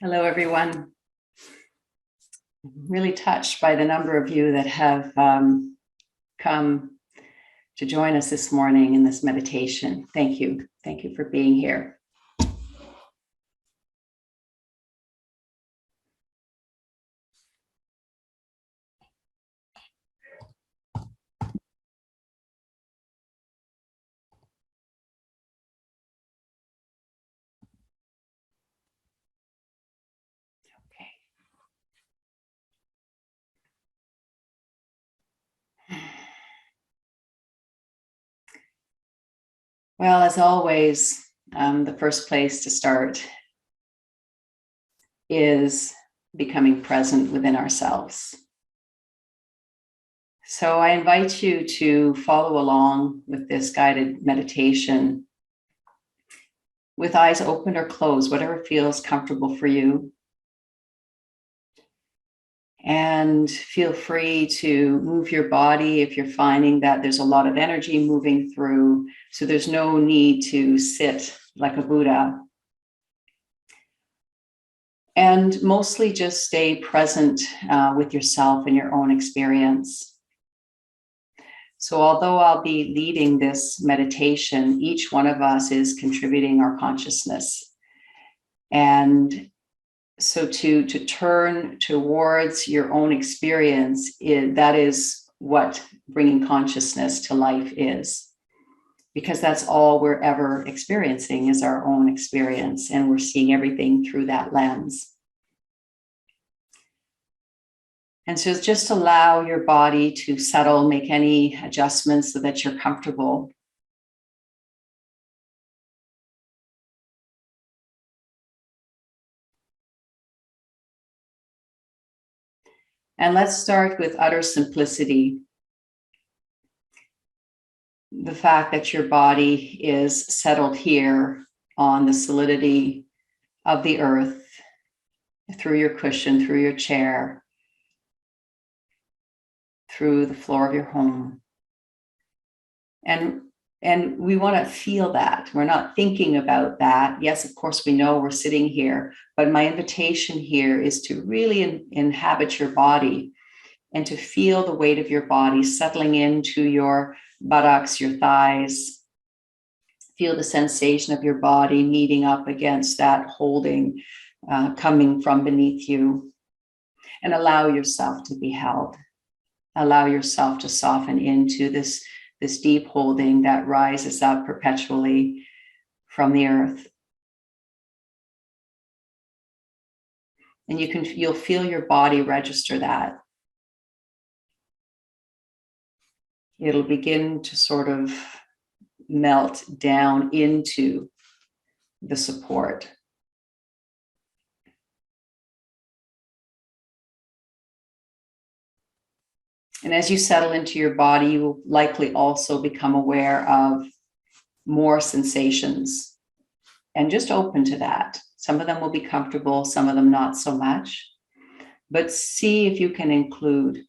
Hello, everyone. I'm really touched by the number of you that have come to join us this morning in this meditation. Thank you. Thank you for being here. Well, as always, the first place to start is becoming present within ourselves. So I invite you to follow along with this guided meditation with eyes open or closed, whatever feels comfortable for you. And feel free to move your body if you're finding that there's a lot of energy moving through. So there's no need to sit like a Buddha. And mostly just stay present with yourself and your own experience. So although I'll be leading this meditation, each one of us is contributing our consciousness. And so to turn towards your own experience, that is what bringing consciousness to life is. Because that's all we're ever experiencing is our own experience, and we're seeing everything through that lens. And so just allow your body to settle, make any adjustments so that you're comfortable. And let's start with utter simplicity. The fact that your body is settled here on the solidity of the earth, through your cushion, through your chair, through the floor of your home. And we want to feel that. We're not thinking about that. Yes, of course, we know we're sitting here, but my invitation here is to really inhabit your body and to feel the weight of your body settling into your buttocks, your thighs. Feel the sensation of your body meeting up against that holding coming from beneath you. And allow yourself to be held. Allow yourself to soften into this deep holding that rises up perpetually from the earth. And you'll feel your body register that. It'll begin to sort of melt down into the support. And as you settle into your body, you will likely also become aware of more sensations, and just open to that. Some of them will be comfortable, some of them not so much. But see if you can include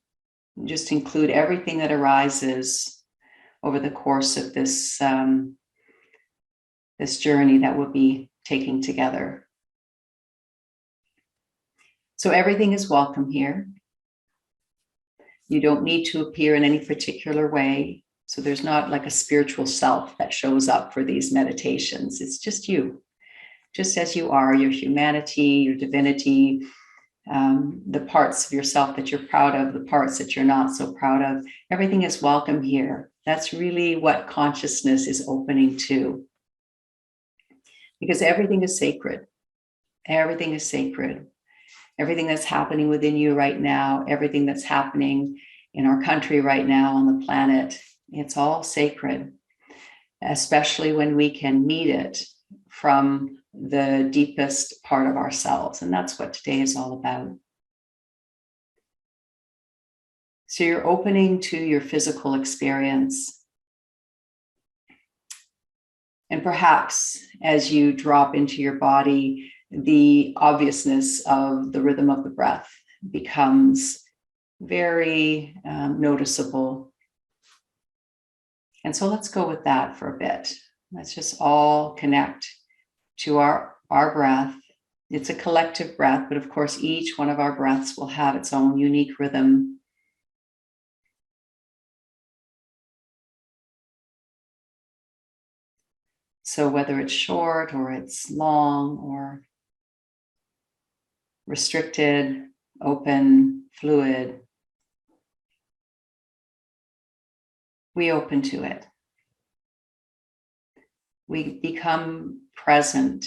everything that arises over the course of this journey that we'll be taking together. So everything is welcome here. You don't need to appear in any particular way. So there's not like a spiritual self that shows up for these meditations. It's just you, just as you are, your humanity, your divinity, the parts of yourself that you're proud of, the parts that you're not so proud of. Everything is welcome here. That's really what consciousness is opening to. Because everything is sacred. Everything is sacred. Everything that's happening within you right now, everything that's happening in our country right now, on the planet, it's all sacred, especially when we can meet it from the deepest part of ourselves. And that's what today is all about. So you're opening to your physical experience. And perhaps as you drop into your body, the obviousness of the rhythm of the breath becomes very noticeable. And so let's go with that for a bit. Let's just all connect to our breath It's a collective breath, but of course, each one of our breaths will have its own unique rhythm. So whether it's short or it's long or restricted, open, fluid, we open to it. We become present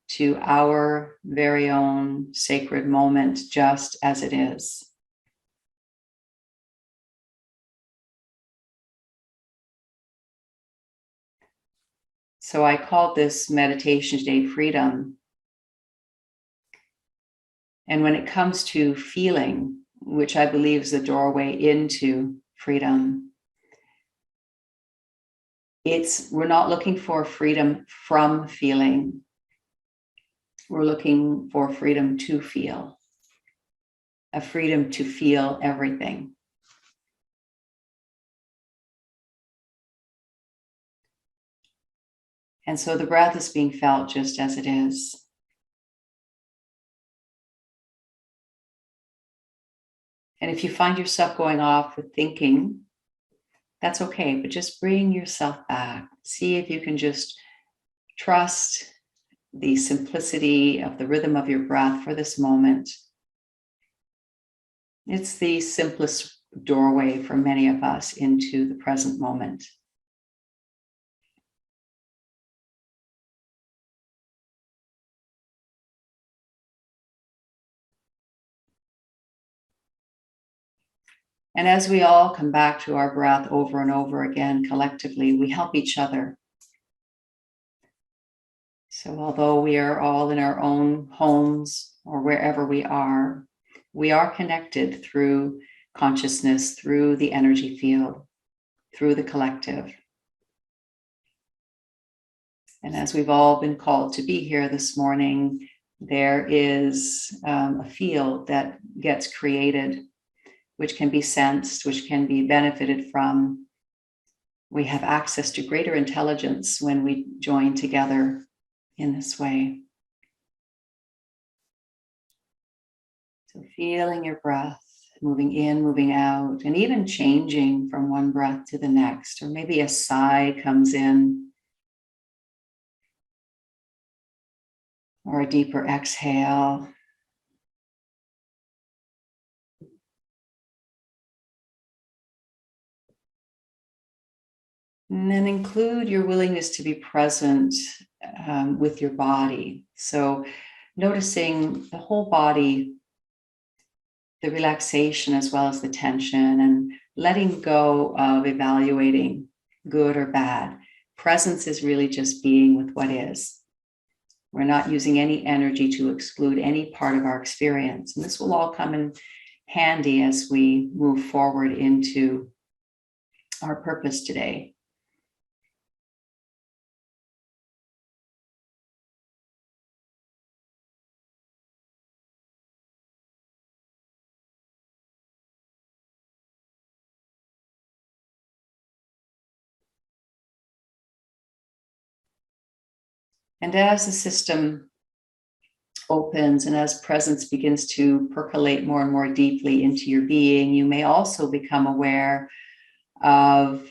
to our very own sacred moment just as it is. So I called this meditation today freedom. And when it comes to feeling, which I believe is the doorway into freedom, we're not looking for freedom from feeling. We're looking for freedom to feel, a freedom to feel everything. And so the breath is being felt just as it is. And if you find yourself going off with thinking, that's okay, but just bring yourself back. See if you can just trust the simplicity of the rhythm of your breath for this moment. It's the simplest doorway for many of us into the present moment. And as we all come back to our breath over and over again, collectively, we help each other. So although we are all in our own homes or wherever we are connected through consciousness, through the energy field, through the collective. And as we've all been called to be here this morning, there is a field that gets created, which can be sensed, which can be benefited from. We have access to greater intelligence when we join together in this way. So feeling your breath, moving in, moving out, and even changing from one breath to the next, or maybe a sigh comes in, or a deeper exhale. And then include your willingness to be present with your body. So noticing the whole body, the relaxation as well as the tension, and letting go of evaluating good or bad. Presence is really just being with what is. We're not using any energy to exclude any part of our experience. And this will all come in handy as we move forward into our purpose today. And as the system opens and as presence begins to percolate more and more deeply into your being, you may also become aware of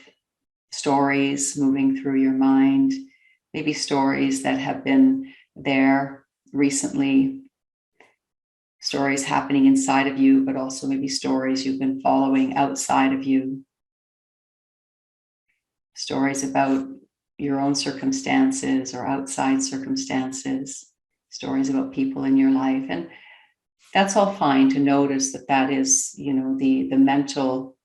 stories moving through your mind, maybe stories that have been there recently, stories happening inside of you, but also maybe stories you've been following outside of you, stories about your own circumstances or outside circumstances, stories about people in your life. And that's all fine to notice that is, the mental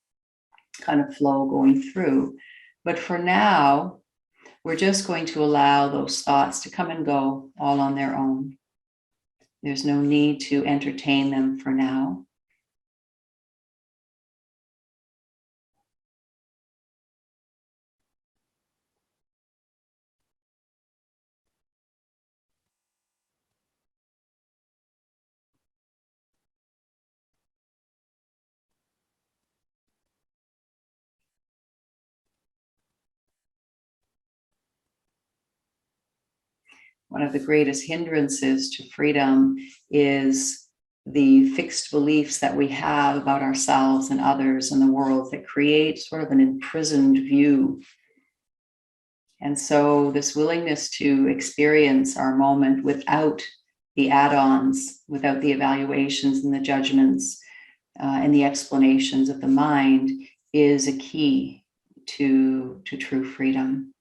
kind of flow going through. But for now, we're just going to allow those thoughts to come and go all on their own. There's no need to entertain them for now. one of the greatest hindrances to freedom is the fixed beliefs that we have about ourselves and others and the world that create sort of an imprisoned view. And so this willingness to experience our moment without the add-ons, without the evaluations and the judgments and the explanations of the mind is a key to true freedom.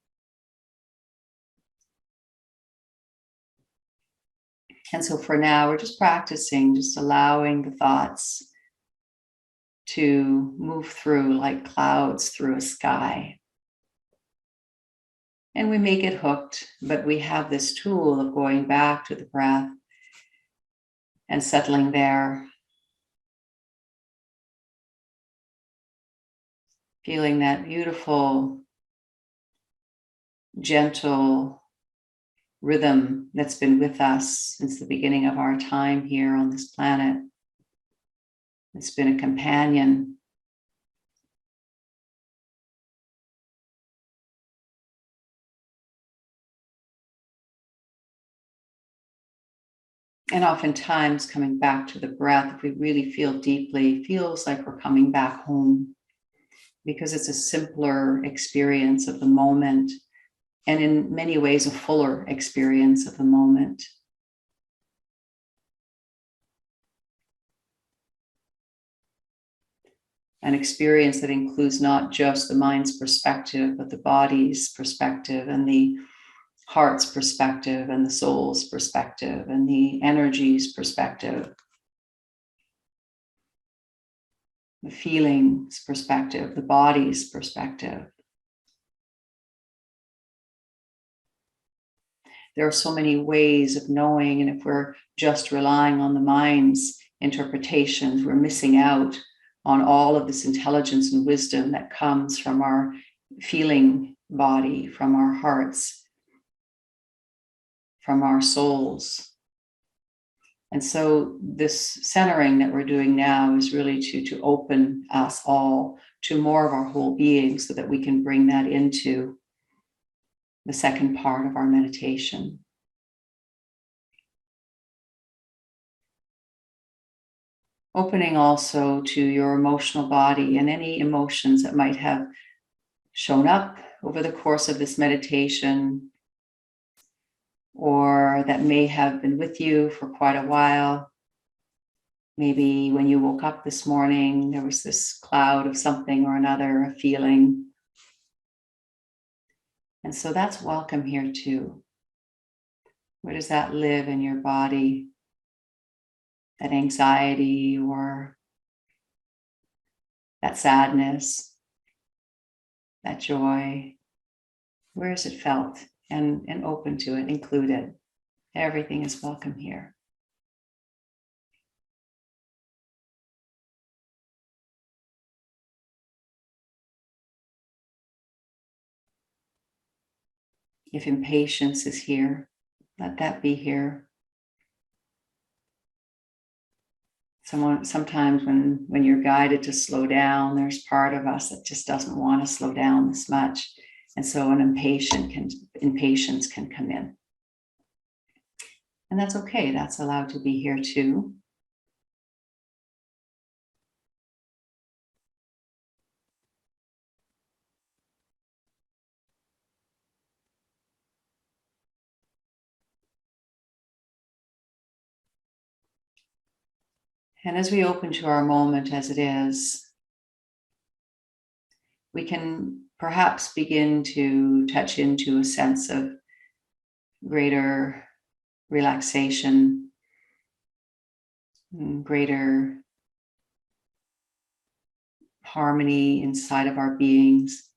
And so for now, we're just practicing, just allowing the thoughts to move through like clouds through a sky. And we may get hooked, but we have this tool of going back to the breath and settling there. Feeling that beautiful, gentle rhythm that's been with us since the beginning of our time here on this planet. It's been a companion. And oftentimes coming back to the breath, if we really feel deeply, feels like we're coming back home because it's a simpler experience of the moment and in many ways a fuller experience of the moment. An experience that includes not just the mind's perspective, but the body's perspective and the heart's perspective and the soul's perspective and the energy's perspective, the feelings perspective, the body's perspective. There are so many ways of knowing, and if we're just relying on the mind's interpretations, we're missing out on all of this intelligence and wisdom that comes from our feeling body, from our hearts, from our souls. And so this centering that we're doing now is really to open us all to more of our whole being so that we can bring that into the second part of our meditation. Opening also to your emotional body and any emotions that might have shown up over the course of this meditation or that may have been with you for quite a while. Maybe when you woke up this morning, there was this cloud of something or another, a feeling. And so that's welcome here too. Where does that live in your body? That anxiety or that sadness, that joy, where is it felt? And open to it, include it. Everything is welcome here. If impatience is here, let that be here. Sometimes when you're guided to slow down, there's part of us that just doesn't want to slow down this much. And so an impatience can come in. And that's okay, that's allowed to be here too. And as we open to our moment as it is, we can perhaps begin to touch into a sense of greater relaxation, greater harmony inside of our beings.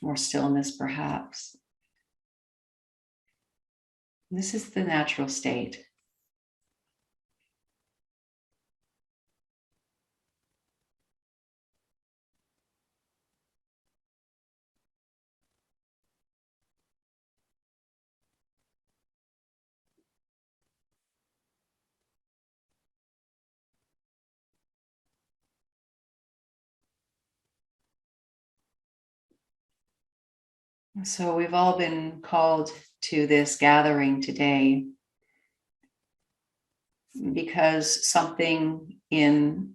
More stillness, perhaps. This is the natural state. So we've all been called to this gathering today because something in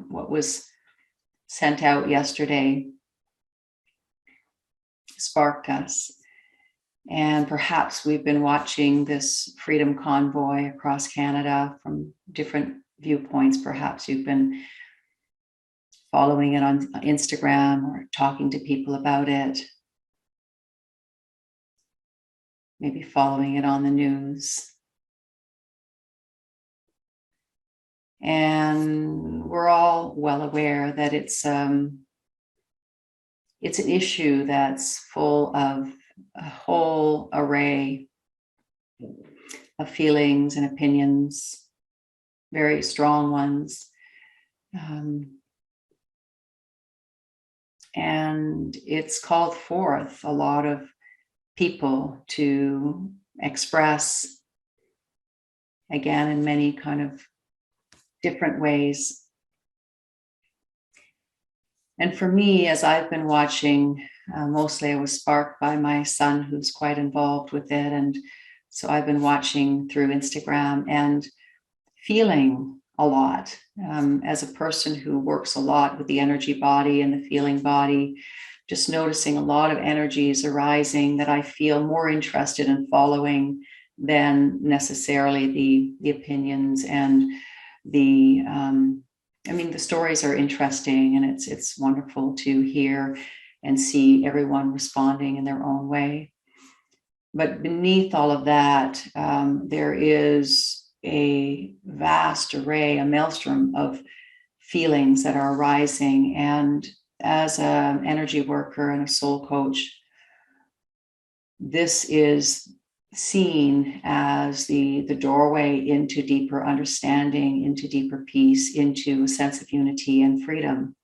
what was sent out yesterday sparked us. And perhaps we've been watching this freedom convoy across Canada from different viewpoints. Perhaps you've been following it on Instagram or talking to people about it. Maybe following it on the news. And we're all well aware that it's an issue that's full of a whole array of feelings and opinions, very strong ones. And it's called forth a lot of people to express, again, in many kind of different ways. And for me, as I've been watching, mostly I was sparked by my son, who's quite involved with it. And so I've been watching through Instagram and feeling a lot. As a person who works a lot with the energy body and the feeling body, just noticing a lot of energies arising that I feel more interested in following than necessarily the opinions and the stories are interesting, and it's wonderful to hear and see everyone responding in their own way. But beneath all of that, there is a vast array, a maelstrom of feelings that are arising. And as an energy worker and a soul coach, this is seen as the doorway into deeper understanding, into deeper peace, into a sense of unity and freedom.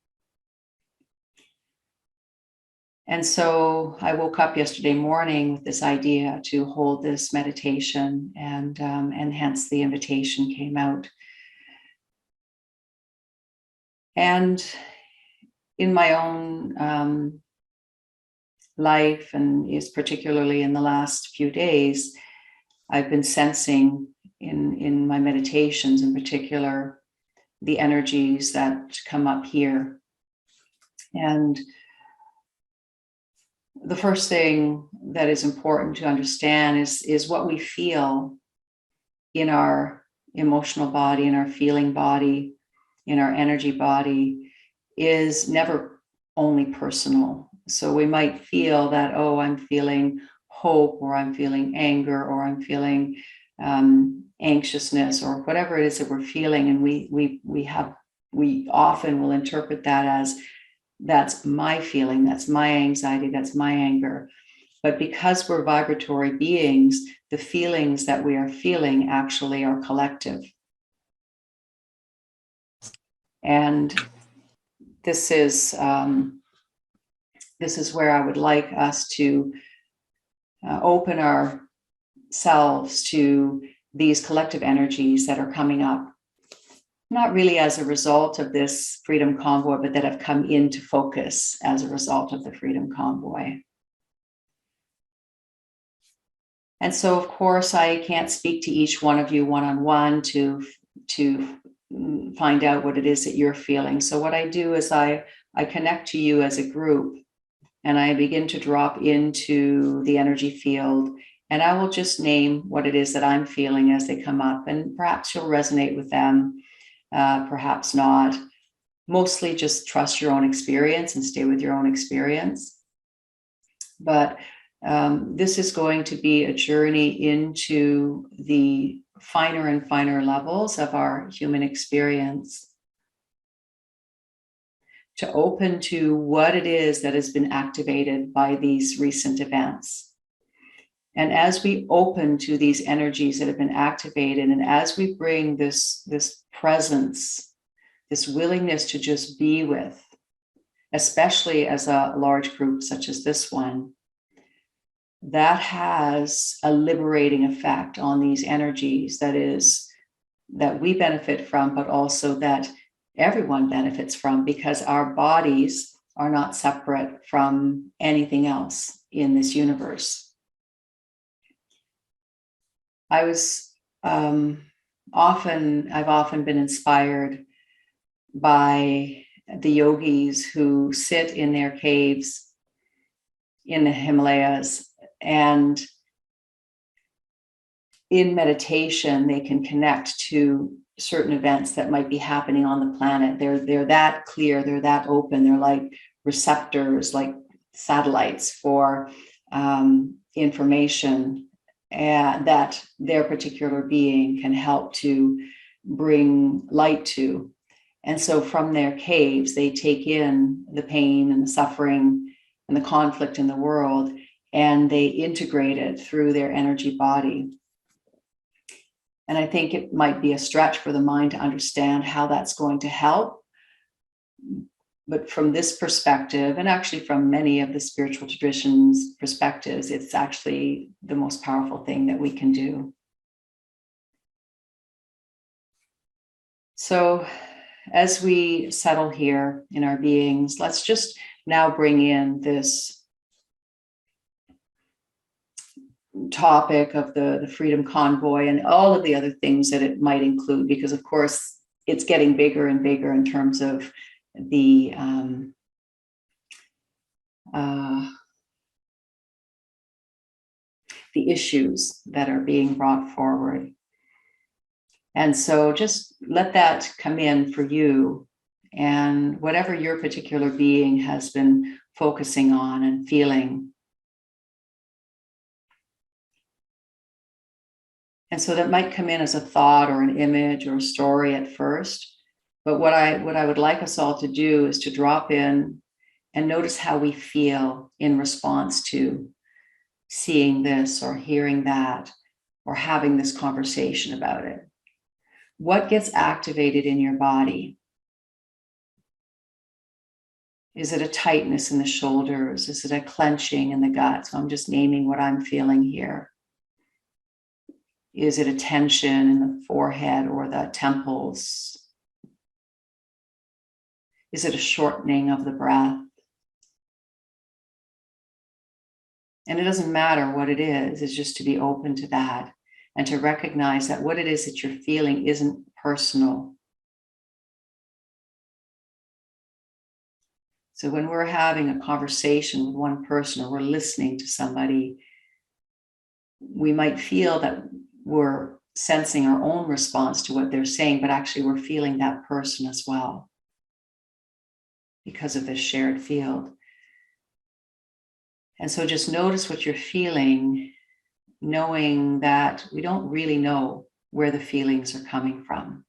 And so I woke up yesterday morning with this idea to hold this meditation, and hence the invitation came out. And in my own life, and is particularly in the last few days, I've been sensing in my meditations in particular the energies that come up here. And the first thing that is important to understand is what we feel in our emotional body, in our feeling body, in our energy body is never only personal. So we might feel that, oh, I'm feeling hope, or I'm feeling anger, or I'm feeling anxiousness, or whatever it is that we're feeling. And we often will interpret that as, that's my feeling, that's my anxiety, that's my anger. But because we're vibratory beings, the feelings that we are feeling actually are collective. And this is where I would like us to open ourselves to these collective energies that are coming up. Not really as a result of this freedom convoy, but that have come into focus as a result of the freedom convoy. And so, of course, I can't speak to each one of you one-on-one to find out what it is that you're feeling. So what I do is I connect to you as a group, and I begin to drop into the energy field, and I will just name what it is that I'm feeling as they come up. And perhaps you'll resonate with them. Perhaps not. Mostly just trust your own experience and stay with your own experience. But this is going to be a journey into the finer and finer levels of our human experience, to open to what it is that has been activated by these recent events. And as we open to these energies that have been activated, and as we bring this presence, this willingness to just be with, especially as a large group such as this one, that has a liberating effect on these energies that we benefit from, but also that everyone benefits from, because our bodies are not separate from anything else. in this universe. I've often been inspired by the yogis who sit in their caves in the Himalayas, and in meditation, they can connect to certain events that might be happening on the planet. They're that clear, they're that open, they're like receptors, like satellites for information, and that their particular being can help to bring light to. And so from their caves, they take in the pain and the suffering and the conflict in the world, and they integrate it through their energy body. And I think it might be a stretch for the mind to understand how that's going to help. But from this perspective, and actually from many of the spiritual traditions' perspectives, it's actually the most powerful thing that we can do. So as we settle here in our beings, let's just now bring in this topic of the Freedom Convoy and all of the other things that it might include, because of course it's getting bigger and bigger in terms of the issues that are being brought forward. And so just let that come in for you, and whatever your particular being has been focusing on and feeling. And so that might come in as a thought or an image or a story at first. But what I would like us all to do is to drop in and notice how we feel in response to seeing this or hearing that or having this conversation about it. What gets activated in your body? Is it a tightness in the shoulders? Is it a clenching in the gut? So I'm just naming what I'm feeling here. Is it a tension in the forehead or the temples? Is it a shortening of the breath? And it doesn't matter what it is, it's just to be open to that and to recognize that what it is that you're feeling isn't personal. So when we're having a conversation with one person or we're listening to somebody, we might feel that we're sensing our own response to what they're saying, but actually we're feeling that person as well because of this shared field. And so just notice what you're feeling, knowing that we don't really know where the feelings are coming from.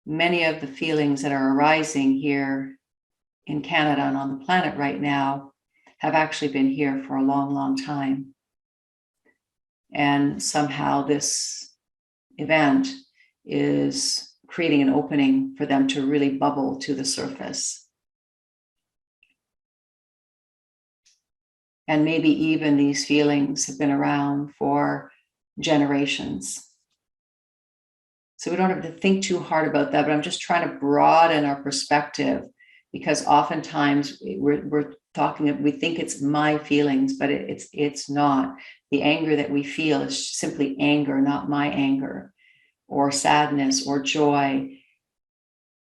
Many of the feelings that are arising here in Canada and on the planet right now have actually been here for a long, long time. And somehow this event is creating an opening for them to really bubble to the surface. And maybe even these feelings have been around for generations. So we don't have to think too hard about that, but I'm just trying to broaden our perspective, because oftentimes we're talking, we think it's my feelings, but it's not. The anger that we feel is simply anger, not my anger, or sadness or joy.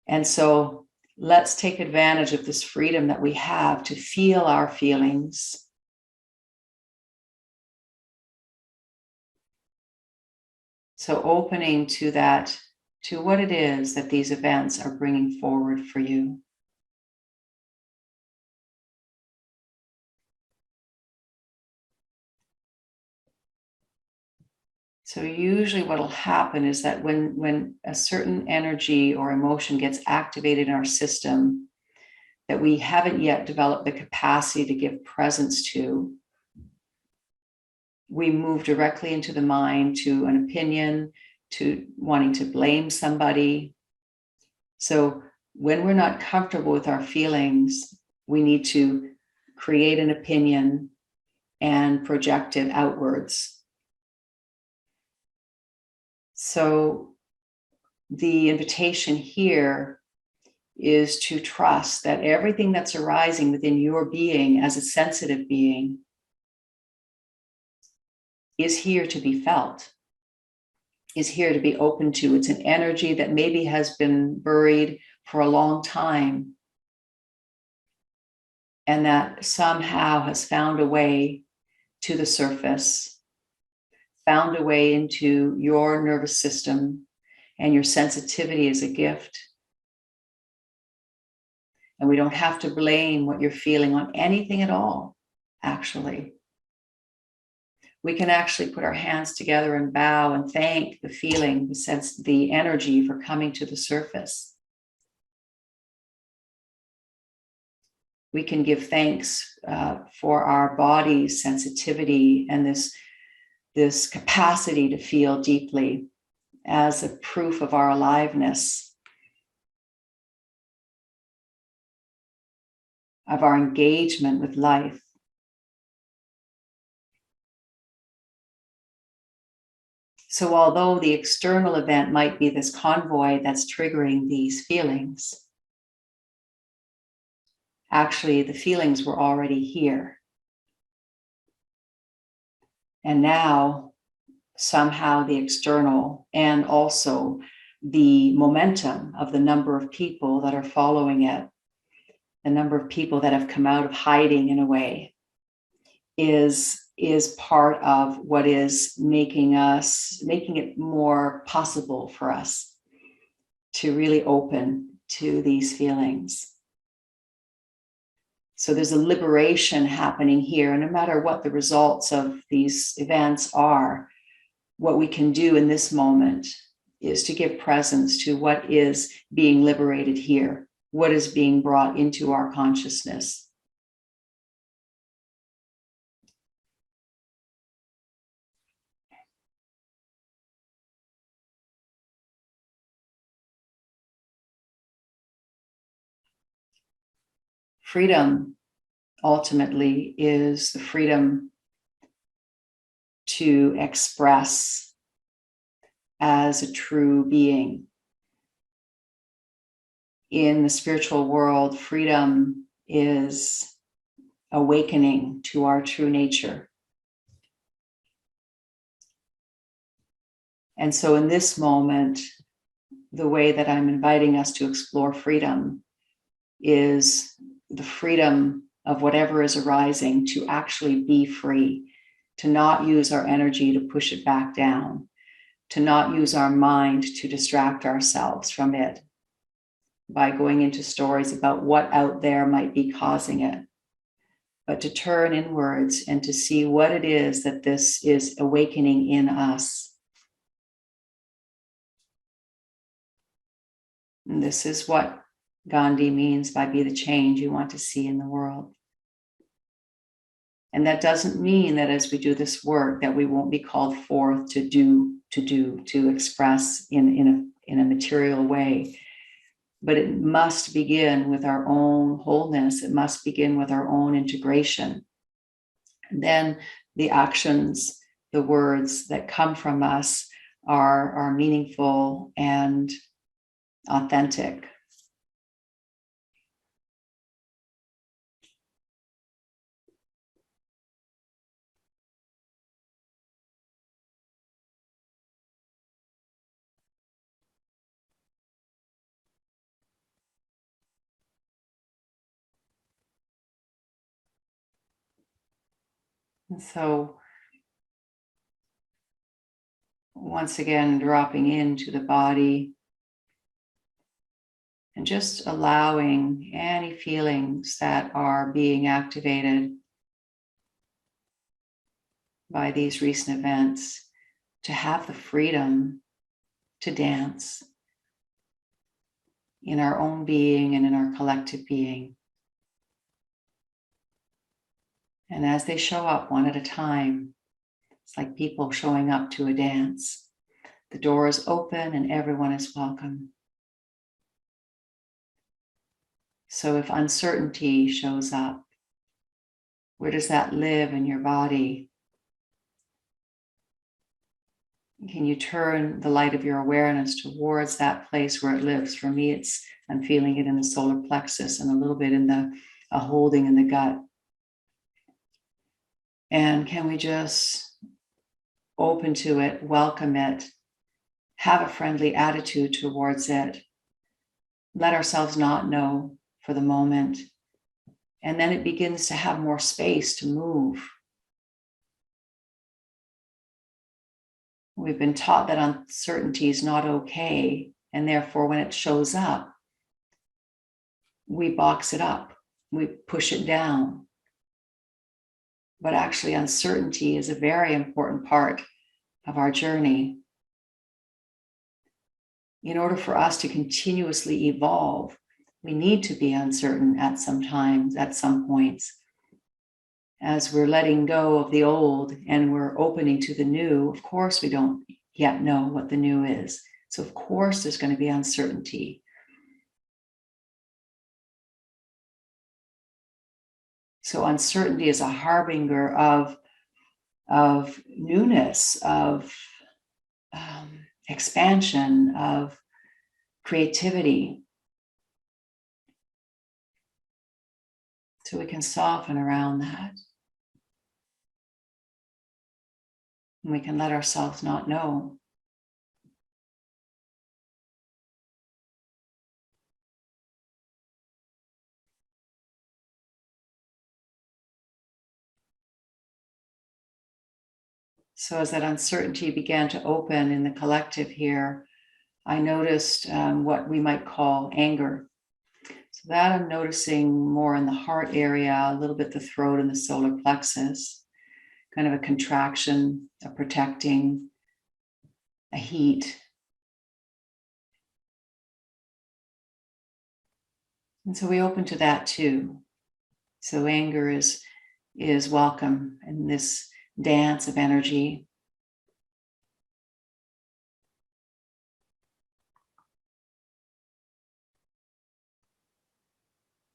And so let's take advantage of this freedom that we have to feel our feelings. So opening to that, to what it is that these events are bringing forward for you. So usually what will happen is that when a certain energy or emotion gets activated in our system that we haven't yet developed the capacity to give presence to, we move directly into the mind to an opinion, to wanting to blame somebody. So when we're not comfortable with our feelings, we need to create an opinion and project it outwards. So the invitation here is to trust that everything that's arising within your being as a sensitive being is here to be felt, is here to be open to. It's an energy that maybe has been buried for a long time and that somehow has found a way to the surface, found a way into your nervous system, and your sensitivity is a gift. And we don't have to blame what you're feeling on anything at all, actually. We can actually put our hands together and bow and thank the feeling, the sense, the energy for coming to the surface. We can give thanks for our body's sensitivity and this capacity to feel deeply as a proof of our aliveness, of our engagement with life. So although the external event might be this convoy that's triggering these feelings, actually the feelings were already here. And now somehow the external and also the momentum of the number of people that are following it, the number of people that have come out of hiding in a way, is part of what is making it more possible for us to really open to these feelings. So there's a liberation happening here, and no matter what the results of these events are, what we can do in this moment is to give presence to what is being liberated here, what is being brought into our consciousness. Freedom ultimately is the freedom to express as a true being. In the spiritual world, freedom is awakening to our true nature. And so in this moment, the way that I'm inviting us to explore freedom is the freedom of whatever is arising to actually be free, to not use our energy to push it back down, to not use our mind to distract ourselves from it by going into stories about what out there might be causing it, but to turn inwards and to see what it is that this is awakening in us. And this is what Gandhi means by be the change you want to see in the world. And that doesn't mean that as we do this work that we won't be called forth to express in a material way. But it must begin with our own wholeness. It must begin with our own integration. And then the actions, the words that come from us are meaningful and authentic. And so, once again, dropping into the body and just allowing any feelings that are being activated by these recent events to have the freedom to dance in our own being and in our collective being. And as they show up one at a time, it's like people showing up to a dance. The door is open and everyone is welcome. So if uncertainty shows up, where does that live in your body? Can you turn the light of your awareness towards that place where it lives? For me, I'm feeling it in the solar plexus and a little bit in a holding in the gut. And can we just open to it, welcome it, have a friendly attitude towards it, let ourselves not know for the moment. And then it begins to have more space to move. We've been taught that uncertainty is not okay. And therefore, when it shows up, we box it up, we push it down. But actually, uncertainty is a very important part of our journey. In order for us to continuously evolve, we need to be uncertain at some times, at some points. As we're letting go of the old and we're opening to the new, of course, we don't yet know what the new is. So of course, there's going to be uncertainty. So uncertainty is a harbinger of newness, of expansion, of creativity. So we can soften around that. And we can let ourselves not know. So as that uncertainty began to open in the collective here, I noticed what we might call anger. So that I'm noticing more in the heart area, a little bit the throat and the solar plexus, kind of a contraction, a protecting, a heat. And so we open to that too. So anger is welcome in this dance of energy.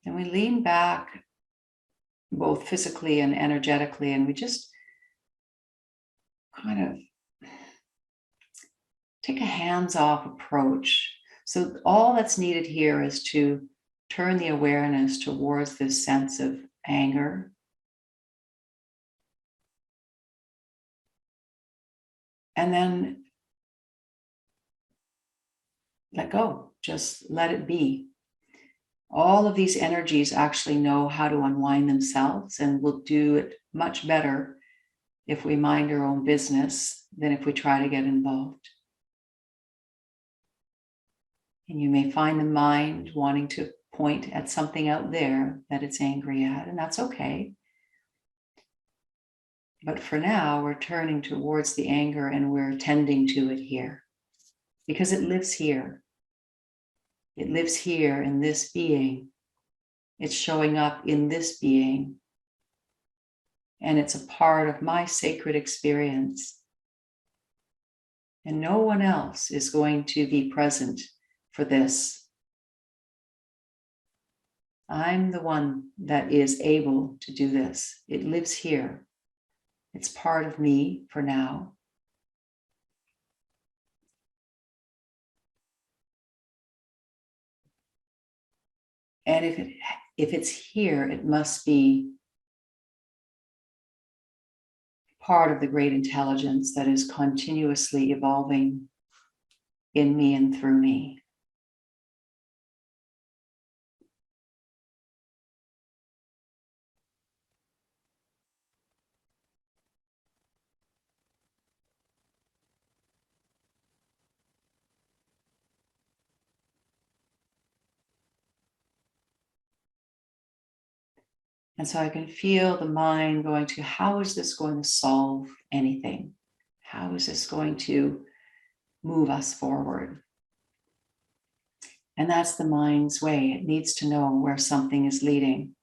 And we lean back both physically and energetically, and we just kind of take a hands-off approach. So all that's needed here is to turn the awareness towards this sense of anger. And then let go, just let it be. All of these energies actually know how to unwind themselves, and will do it much better if we mind our own business than if we try to get involved. And you may find the mind wanting to point at something out there that it's angry at, and that's okay. But for now, we're turning towards the anger and we're tending to it here because it lives here. It lives here in this being. It's showing up in this being. And it's a part of my sacred experience. And no one else is going to be present for this. I'm the one that is able to do this. It lives here. It's part of me for now. And if it's here, it must be part of the great intelligence that is continuously evolving in me and through me. And so I can feel the mind going to, how is this going to solve anything? How is this going to move us forward? And that's the mind's way. It needs to know where something is leading.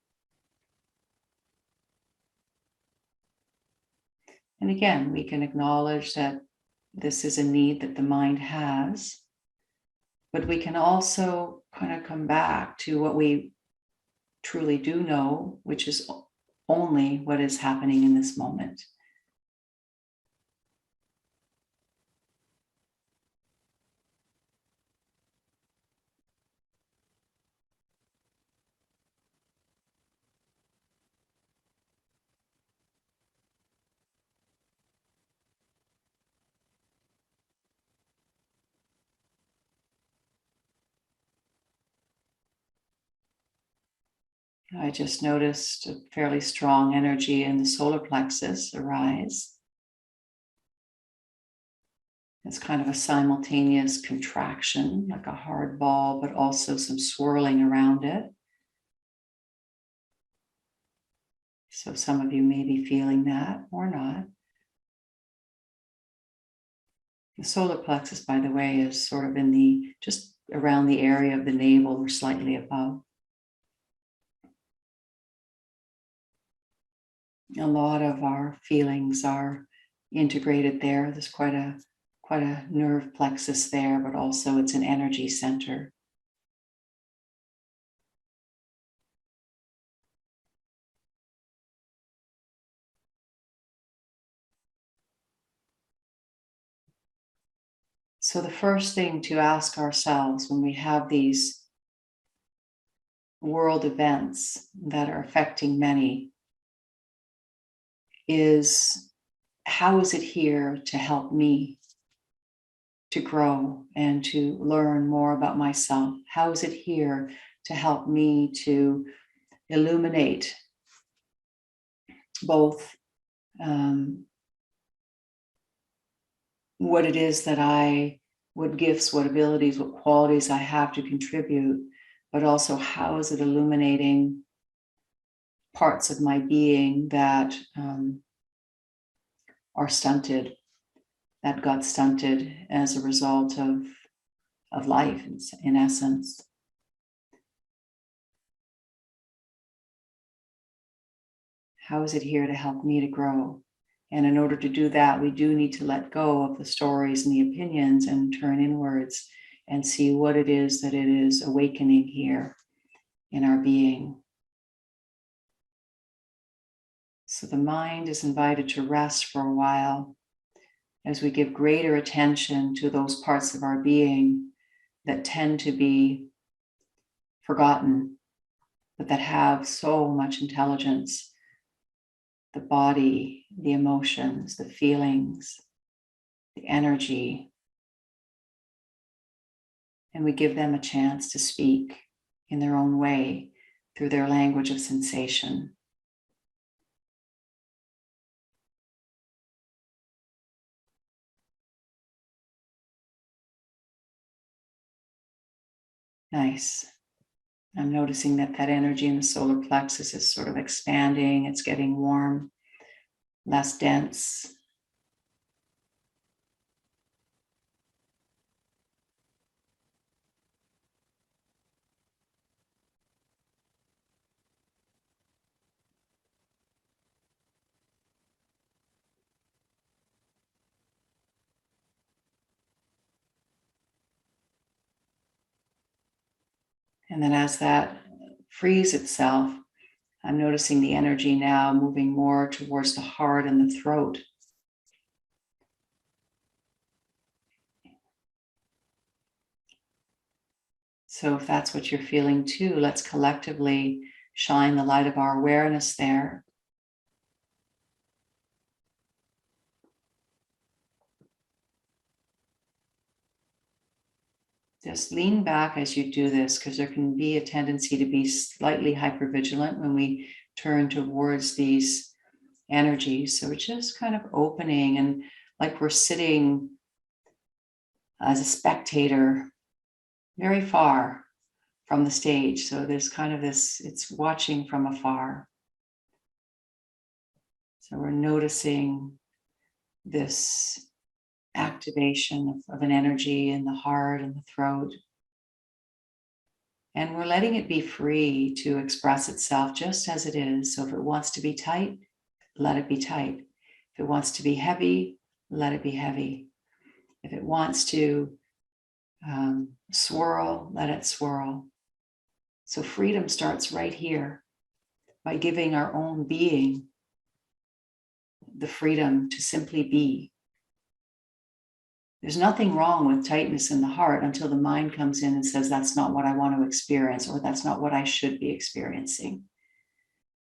And again, we can acknowledge that this is a need that the mind has, but we can also kind of come back to what we truly do know, which is only what is happening in this moment. I just noticed a fairly strong energy in the solar plexus arise. It's kind of a simultaneous contraction, like a hard ball, but also some swirling around it. So some of you may be feeling that or not. The solar plexus, by the way, is sort of in just around the area of the navel or slightly above. A lot of our feelings are integrated there. There's quite a nerve plexus there, but also it's an energy center. So the first thing to ask ourselves when we have these world events that are affecting many is, how is it here to help me to grow and to learn more about myself? How is it here to help me to illuminate both what it is that what gifts, what abilities, what qualities I have to contribute, but also how is it illuminating parts of my being that are stunted, that got stunted as a result of life, in essence. How is it here to help me to grow? And in order to do that, we do need to let go of the stories and the opinions and turn inwards and see what it is that it is awakening here in our being. So the mind is invited to rest for a while as we give greater attention to those parts of our being that tend to be forgotten, but that have so much intelligence. The body, the emotions, the feelings, the energy. And we give them a chance to speak in their own way through their language of sensation. Nice. I'm noticing that energy in the solar plexus is sort of expanding. It's getting warm, less dense. And then as that frees itself, I'm noticing the energy now moving more towards the heart and the throat. So if that's what you're feeling too, let's collectively shine the light of our awareness there. Just lean back as you do this, because there can be a tendency to be slightly hypervigilant when we turn towards these energies. So we're just kind of opening, and like we're sitting as a spectator very far from the stage. So there's kind of this, it's watching from afar. So we're noticing this activation of an energy in the heart and the throat. And we're letting it be free to express itself just as it is. So if it wants to be tight, let it be tight. If it wants to be heavy, let it be heavy. If it wants to swirl, let it swirl. So freedom starts right here by giving our own being the freedom to simply be. There's nothing wrong with tightness in the heart until the mind comes in and says, that's not what I want to experience, or that's not what I should be experiencing.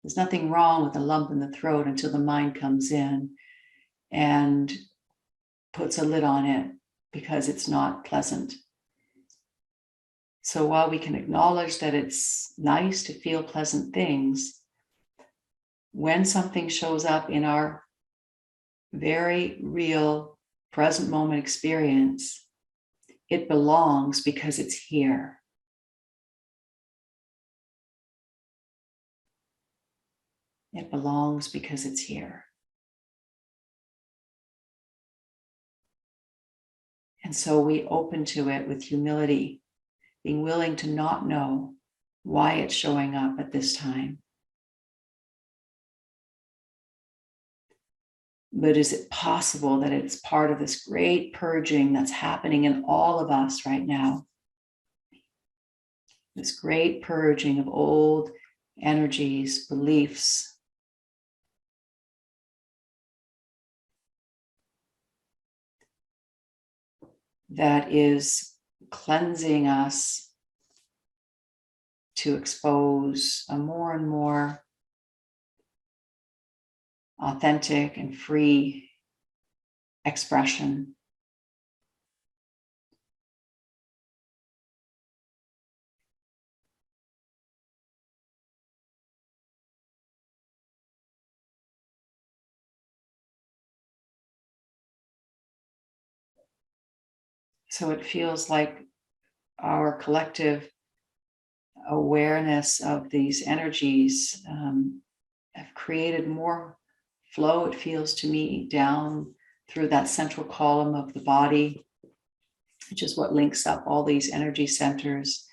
There's nothing wrong with a lump in the throat until the mind comes in and puts a lid on it because it's not pleasant. So while we can acknowledge that it's nice to feel pleasant things, when something shows up in our very real present moment experience, it belongs because it's here. It belongs because it's here. And so we open to it with humility, being willing to not know why it's showing up at this time. But is it possible that it's part of this great purging that's happening in all of us right now? This great purging of old energies, beliefs, that is cleansing us to expose a more and more authentic and free expression. So it feels like our collective awareness of these energies have created more flow, it feels to me, down through that central column of the body, which is what links up all these energy centers.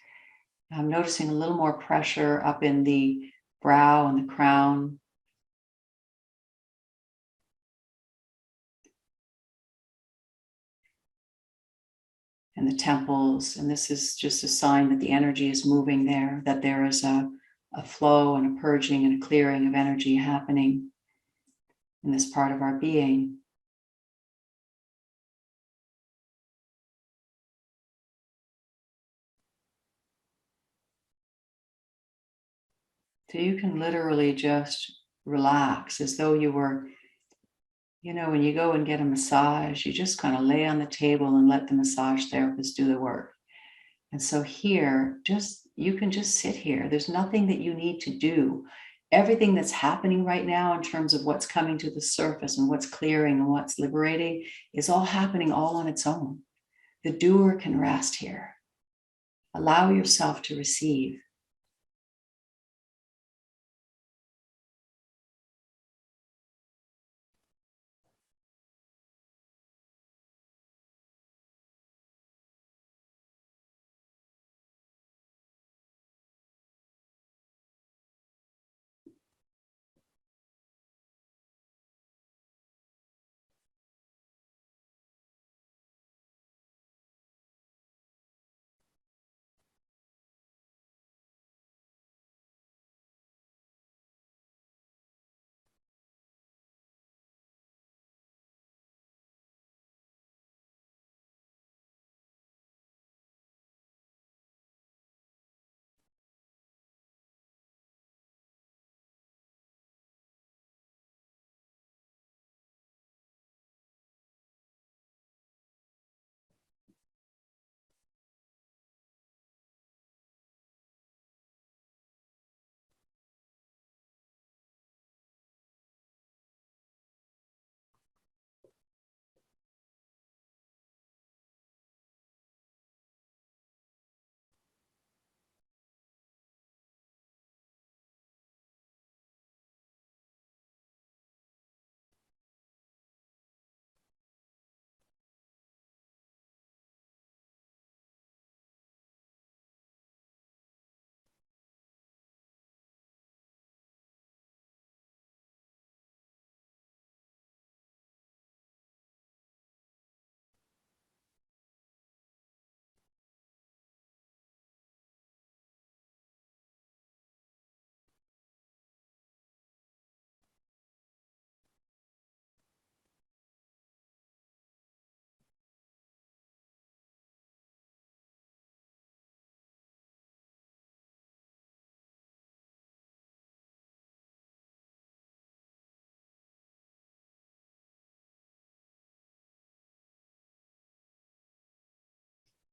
I'm noticing a little more pressure up in the brow and the crown. And the temples. And this is just a sign that the energy is moving there, that there is a flow and a purging and a clearing of energy happening in this part of our being. So you can literally just relax as though you were, when you go and get a massage, you just kind of lay on the table and let the massage therapist do the work. And so here, you can just sit here. There's nothing that you need to do. Everything that's happening right now in terms of what's coming to the surface and what's clearing and what's liberating is all happening all on its own. The doer can rest here. Allow yourself to receive.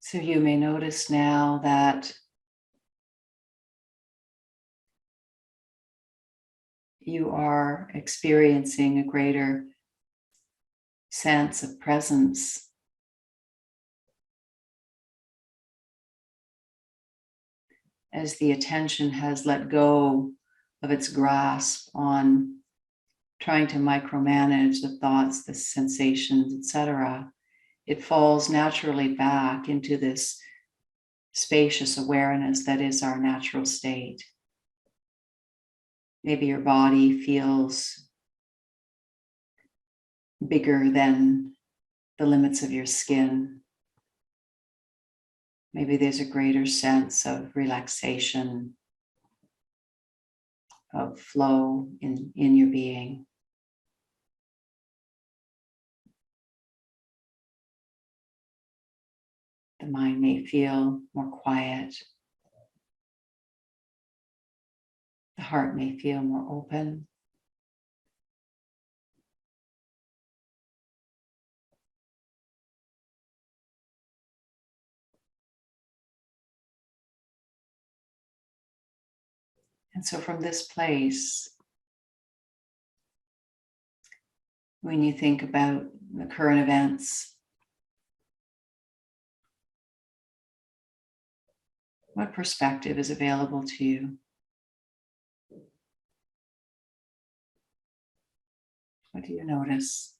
So you may notice now that you are experiencing a greater sense of presence as the attention has let go of its grasp on trying to micromanage the thoughts, the sensations, etc. It falls naturally back into this spacious awareness that is our natural state. Maybe your body feels bigger than the limits of your skin. Maybe there's a greater sense of relaxation, of flow in your being. The mind may feel more quiet. The heart may feel more open. And so from this place, when you think about the current events, what perspective is available to you? What do you notice?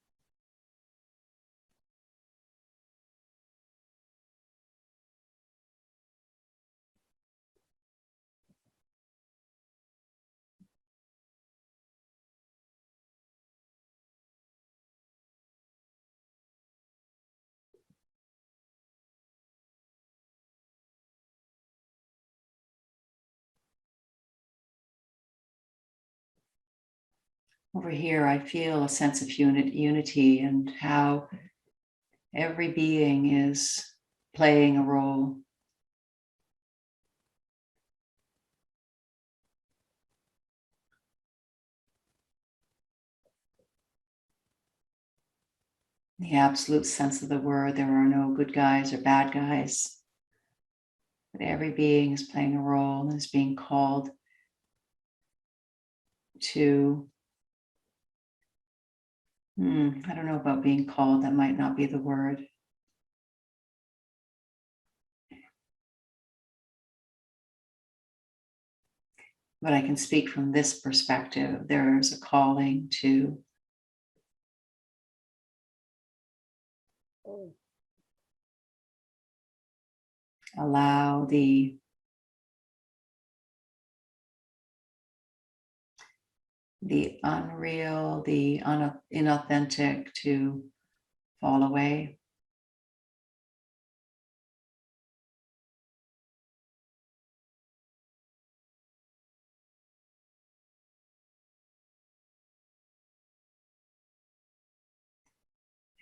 Over here, I feel a sense of unity and how every being is playing a role. In the absolute sense of the word, there are no good guys or bad guys. But every being is playing a role and is being called to, I don't know about being called, that might not be the word. But I can speak from this perspective. There's a calling to allow the unreal, the inauthentic to fall away.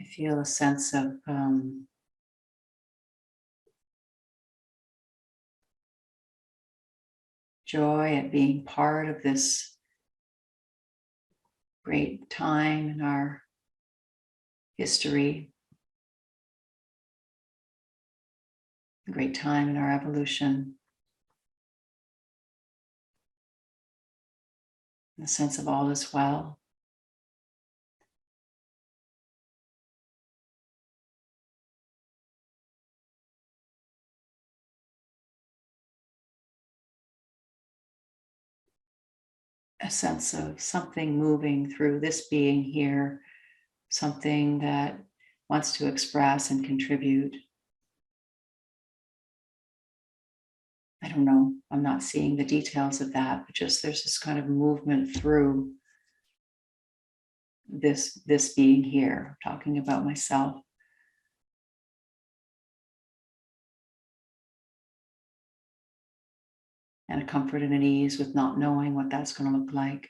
I feel a sense of joy at being part of this great time in our history, a great time in our evolution, a sense of all is well. A sense of something moving through this being here, something that wants to express and contribute. I don't know, I'm not seeing the details of that, but just there's this kind of movement through this being here. I'm talking about myself. And a comfort and an ease with not knowing what that's going to look like.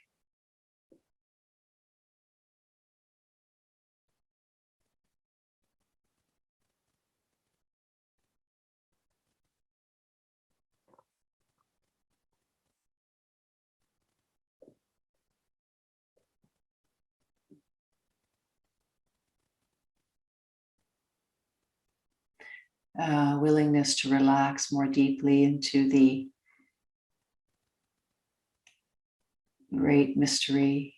willingness to relax more deeply into the great mystery.